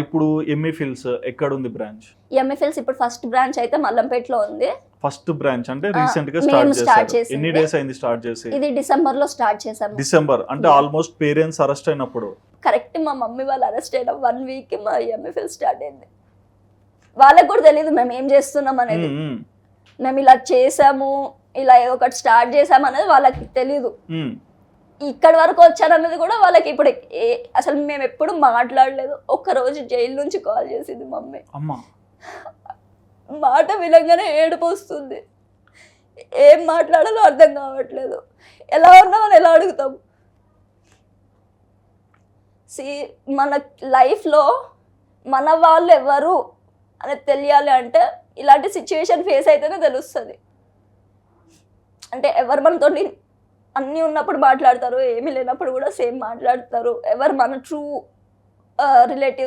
ఇప్పుడు ME fils ఎక్కడ ఉంది బ్రాంచ్? ఎంఈ ఫిల్స్ ఇప్పుడు ఫస్ట్ బ్రాంచ్ అయితే మల్లంపేటలో ఉంది. ఫస్ట్ బ్రాంచ్ అంటే రీసెంట్ గా మేము స్టార్ట్ చేసింది. చేశారు. ఎన్ని డేస్ అయింది స్టార్ట్ చేసి? ఇది డిసెంబర్ లో స్టార్ట్ చేసాము. డిసెంబర్ అంటే ఆల్మోస్ట్ పేరెంట్స్ అరెస్ట్ అయినప్పుడు. కరెక్ట్ మా మమ్మీ వాళ్ళు అరెస్ట్ అయిన 1 వీక్ మా ఎంఈ ఫిల్స్ స్టార్ట్ అయింది. వాళ్ళకి కూడా తెలియదు మేము ఏం చేస్తున్నాం అనేది. మేము ఇలా చేసాము, ఇలా ఏదో ఒకటి స్టార్ట్ చేసాము అనేది వాళ్ళకి తెలీదు. ఇక్కడ వరకు వచ్చారన్నది కూడా వాళ్ళకి ఇప్పుడు అసలు మేము ఎప్పుడు మాట్లాడలేదు. ఒక్కరోజు జైలు నుంచి కాల్ చేసింది మమ్మీ. అమ్మా మాట వినంగానే ఏడుపు వస్తుంది. ఏం మాట్లాడాలో అర్థం కావట్లేదు. ఎలా ఉన్నామని ఎలా అడుగుతాం? మన లైఫ్లో మన వాళ్ళు ఎవరు అనేది తెలియాలి అంటే ఇలాంటి సిచ్యువేషన్ ఫేస్ అయితేనే తెలుస్తుంది. అంటే ఎవరు మనతో అన్నీ ఉన్నప్పుడు మాట్లాడతారు, ఏమీ లేనప్పుడు కూడా సేమ్ మాట్లాడతారు. ఎవరు మన ట్రూ రిలేటివ్స్